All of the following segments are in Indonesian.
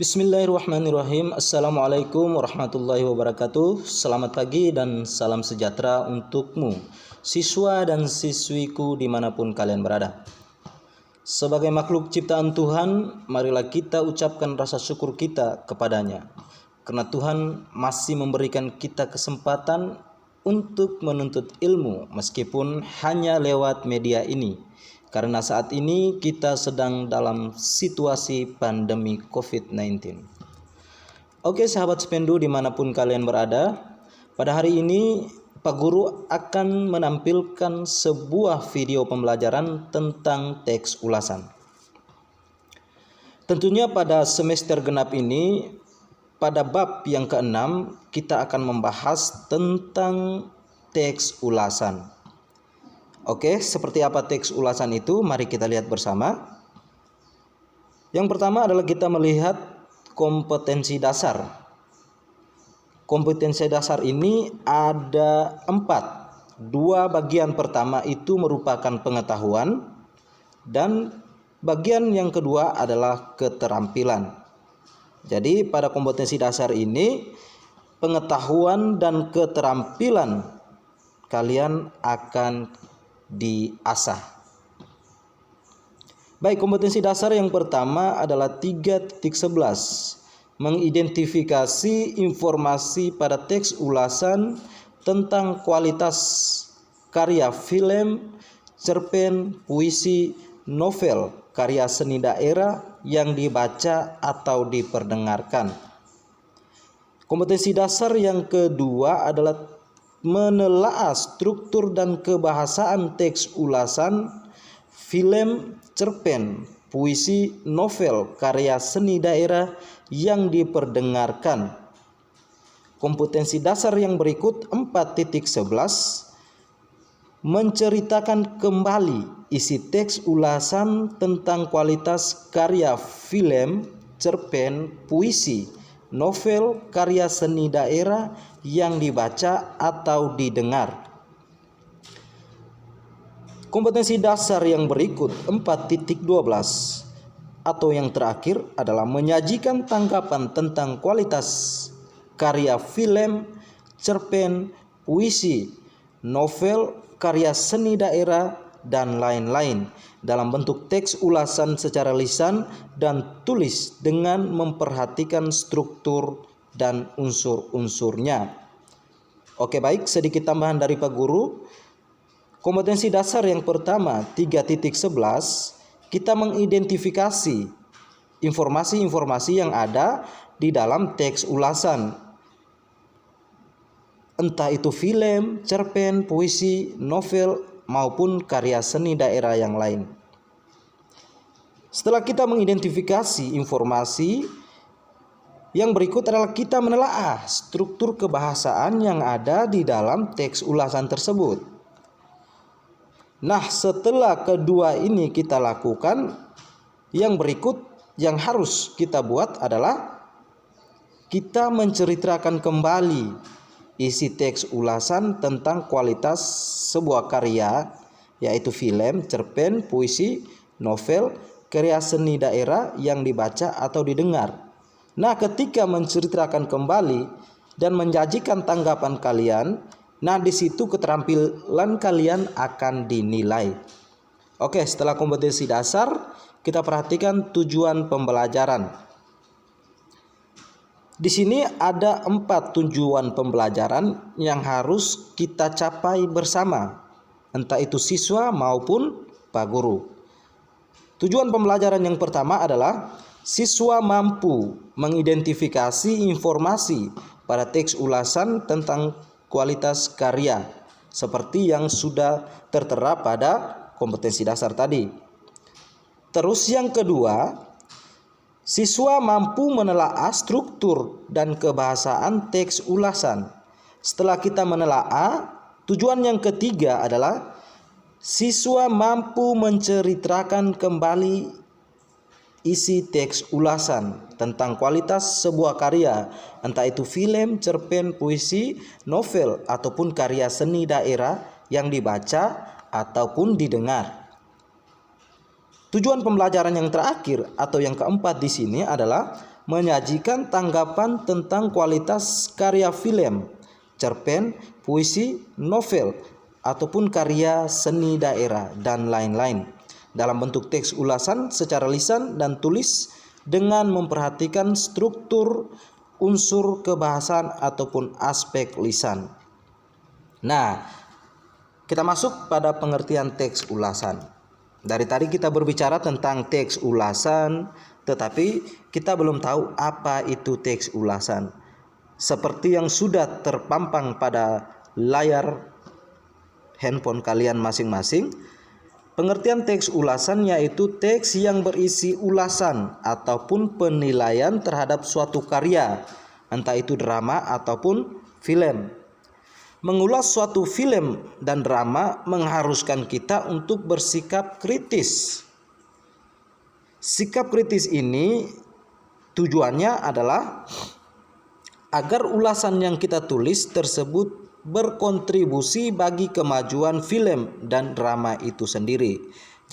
Bismillahirrahmanirrahim. Assalamualaikum warahmatullahi wabarakatuh. Selamat pagi dan salam sejahtera untukmu, siswa dan siswiku dimanapun kalian berada. Sebagai makhluk ciptaan Tuhan, marilah kita ucapkan rasa syukur kita kepadanya, karena Tuhan masih memberikan kita kesempatan untuk menuntut ilmu meskipun hanya lewat media ini. Karena saat ini kita sedang dalam situasi pandemi COVID-19. Oke sahabat Spendu dimanapun kalian berada, pada hari ini Pak Guru akan menampilkan sebuah video pembelajaran tentang teks ulasan. Tentunya pada semester genap ini, pada bab yang ke-6 kita akan membahas tentang teks ulasan. Oke, seperti apa teks ulasan itu? Mari kita lihat bersama. Yang pertama adalah kita melihat kompetensi dasar. Kompetensi dasar ini ada 4. 2 bagian pertama itu merupakan pengetahuan dan bagian yang kedua adalah keterampilan. Jadi pada kompetensi dasar ini pengetahuan dan keterampilan kalian akan diasah. Baik, kompetensi dasar yang pertama adalah 3.11, mengidentifikasi informasi pada teks ulasan tentang kualitas karya film, cerpen, puisi, novel, karya seni daerah yang dibaca atau diperdengarkan. Kompetensi dasar yang kedua adalah menelaah struktur dan kebahasaan teks ulasan film, cerpen, puisi, novel, karya seni daerah yang diperdengarkan. Kompetensi dasar yang berikut 4.11 menceritakan kembali isi teks ulasan tentang kualitas karya film, cerpen, puisi, novel, karya seni daerah yang dibaca atau didengar. Kompetensi dasar yang berikut 4.12 atau yang terakhir adalah menyajikan tanggapan tentang kualitas karya film, cerpen, puisi, novel, karya seni daerah dan lain-lain dalam bentuk teks ulasan secara lisan dan tulis dengan memperhatikan struktur dan unsur-unsurnya. Oke, baik, sedikit tambahan dari Pak Guru. Kompetensi dasar yang pertama 3.11 kita mengidentifikasi informasi-informasi yang ada di dalam teks ulasan, entah itu film, cerpen, puisi, novel maupun karya seni daerah yang lain. Setelah kita mengidentifikasi informasi, yang berikut adalah kita menelaah struktur kebahasaan yang ada di dalam teks ulasan tersebut. Nah, setelah kedua ini kita lakukan, yang berikut yang harus kita buat adalah kita menceritakan kembali isi teks ulasan tentang kualitas sebuah karya, yaitu film, cerpen, puisi, novel, karya seni daerah yang dibaca atau didengar. Nah, ketika menceritakan kembali dan menyajikan tanggapan kalian, nah di situ keterampilan kalian akan dinilai. Oke, setelah kompetensi dasar, kita perhatikan tujuan pembelajaran. Di sini ada 4 tujuan pembelajaran yang harus kita capai bersama, entah itu siswa maupun Pak Guru. Tujuan pembelajaran yang pertama adalah siswa mampu mengidentifikasi informasi pada teks ulasan tentang kualitas karya seperti yang sudah tertera pada kompetensi dasar tadi. Terus yang kedua, siswa mampu menelaah struktur dan kebahasaan teks ulasan. Setelah kita menelaah, tujuan yang ketiga adalah siswa mampu menceritakan kembali isi teks ulasan tentang kualitas sebuah karya, entah itu film, cerpen, puisi, novel, ataupun karya seni daerah yang dibaca ataupun didengar. Tujuan pembelajaran yang terakhir atau yang keempat di sini adalah menyajikan tanggapan tentang kualitas karya film, cerpen, puisi, novel, ataupun karya seni daerah dan lain-lain dalam bentuk teks ulasan secara lisan dan tulis dengan memperhatikan struktur, unsur kebahasaan ataupun aspek lisan. Nah, kita masuk pada pengertian teks ulasan. Dari tadi kita berbicara tentang teks ulasan, tetapi kita belum tahu apa itu teks ulasan. Seperti yang sudah terpampang pada layar handphone kalian masing-masing, pengertian teks ulasan yaitu teks yang berisi ulasan ataupun penilaian terhadap suatu karya, entah itu drama ataupun film. Mengulas suatu film dan drama mengharuskan kita untuk bersikap kritis. Sikap kritis ini tujuannya adalah agar ulasan yang kita tulis tersebut berkontribusi bagi kemajuan film dan drama itu sendiri.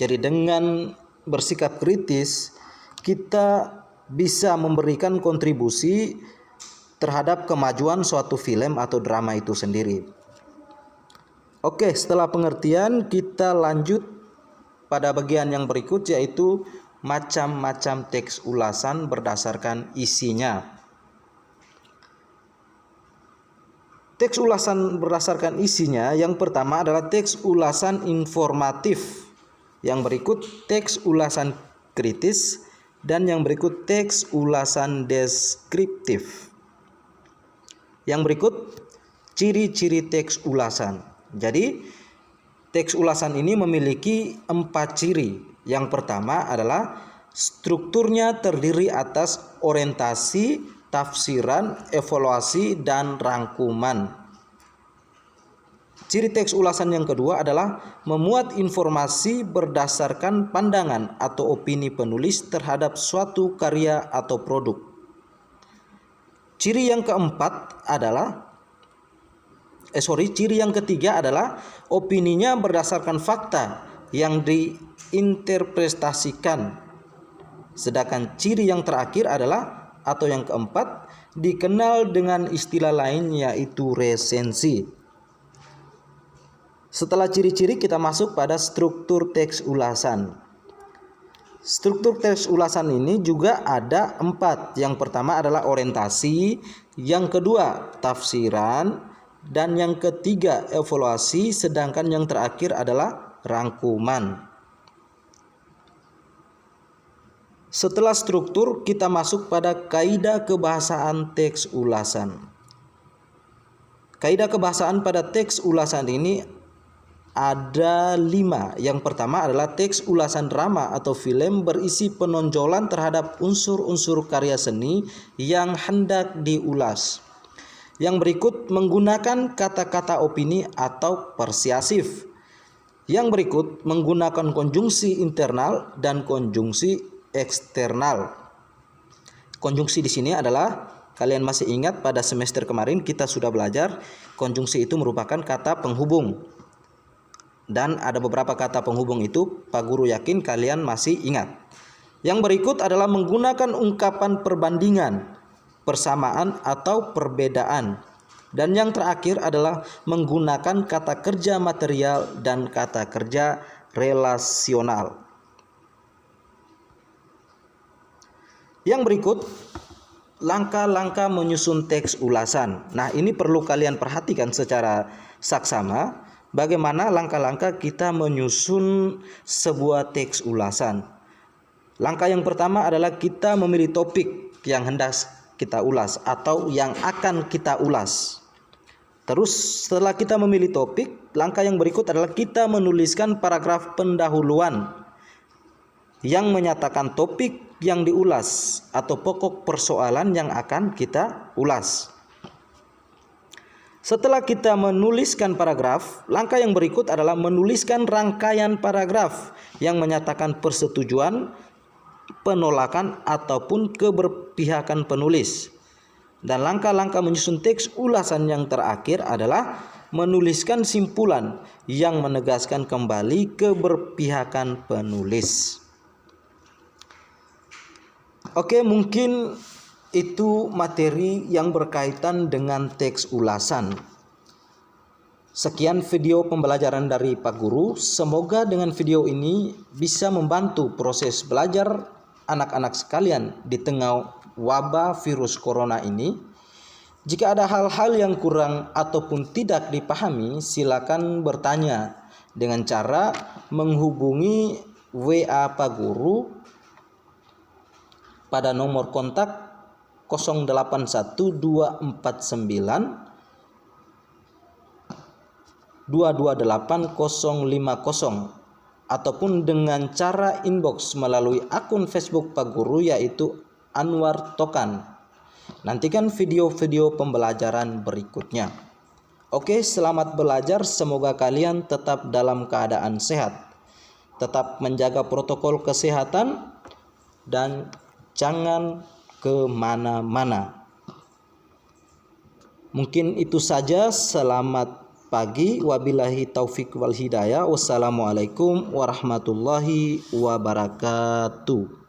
Jadi dengan bersikap kritis kita bisa memberikan kontribusi terhadap kemajuan suatu film atau drama itu sendiri. Oke, setelah pengertian kita lanjut pada bagian yang berikut, yaitu macam-macam teks ulasan berdasarkan isinya. Teks ulasan berdasarkan isinya, yang pertama adalah teks ulasan informatif, yang berikut teks ulasan kritis, dan yang berikut teks ulasan deskriptif. Yang berikut ciri-ciri teks ulasan. Jadi teks ulasan ini memiliki 4 ciri. Yang pertama adalah strukturnya terdiri atas orientasi, tafsiran, evaluasi, dan rangkuman. Ciri teks ulasan yang kedua adalah memuat informasi berdasarkan pandangan atau opini penulis terhadap suatu karya atau produk. Ciri yang ketiga adalah opininya berdasarkan fakta yang diinterpretasikan. Sedangkan ciri yang terakhir adalah atau yang keempat dikenal dengan istilah lain yaitu resensi. Setelah ciri-ciri kita masuk pada struktur teks ulasan. Struktur teks ulasan ini juga ada 4. Yang pertama adalah orientasi, yang kedua tafsiran, dan yang ketiga evaluasi, sedangkan yang terakhir adalah rangkuman. Setelah struktur kita masuk pada kaidah kebahasaan teks ulasan. Kaidah kebahasaan pada teks ulasan ini ada 5. Yang pertama adalah teks ulasan drama atau film berisi penonjolan terhadap unsur-unsur karya seni yang hendak diulas. Yang berikut menggunakan kata-kata opini atau persuasif. Yang berikut menggunakan konjungsi internal dan konjungsi eksternal. Konjungsi di sini adalah, kalian masih ingat pada semester kemarin kita sudah belajar konjungsi itu merupakan kata penghubung. Dan ada beberapa kata penghubung itu Pak Guru yakin kalian masih ingat. Yang berikut adalah menggunakan ungkapan perbandingan, persamaan atau perbedaan. Dan yang terakhir adalah menggunakan kata kerja material dan kata kerja relasional. Yang berikut langkah-langkah menyusun teks ulasan. Nah, ini perlu kalian perhatikan secara saksama. Bagaimana langkah-langkah kita menyusun sebuah teks ulasan. Langkah yang pertama adalah kita memilih topik yang hendak kita ulas atau yang akan kita ulas. Terus setelah kita memilih topik, langkah yang berikut adalah kita menuliskan paragraf pendahuluan yang menyatakan topik yang diulas atau pokok persoalan yang akan kita ulas. Setelah kita menuliskan paragraf, langkah yang berikut adalah menuliskan rangkaian paragraf yang menyatakan persetujuan, penolakan, ataupun keberpihakan penulis. Dan langkah-langkah menyusun teks ulasan yang terakhir adalah menuliskan simpulan yang menegaskan kembali keberpihakan penulis. Oke, mungkin itu materi yang berkaitan dengan teks ulasan. Sekian video pembelajaran dari Pak Guru. Semoga dengan video ini bisa membantu proses belajar anak-anak sekalian di tengah wabah virus corona ini. Jika ada hal-hal yang kurang ataupun tidak dipahami, silakan bertanya dengan cara menghubungi WA Pak Guru pada nomor kontak 081249 228050 ataupun dengan cara inbox melalui akun Facebook Pak Guru yaitu Anwar Tokan. Nantikan video-video pembelajaran berikutnya. Oke, selamat belajar. Semoga kalian tetap dalam keadaan sehat. Tetap menjaga protokol kesehatan dan jangan kemana-mana. Mungkin itu saja. Selamat pagi. Wabillahi taufik wal hidayah. Wassalamualaikum warahmatullahi wabarakatuh.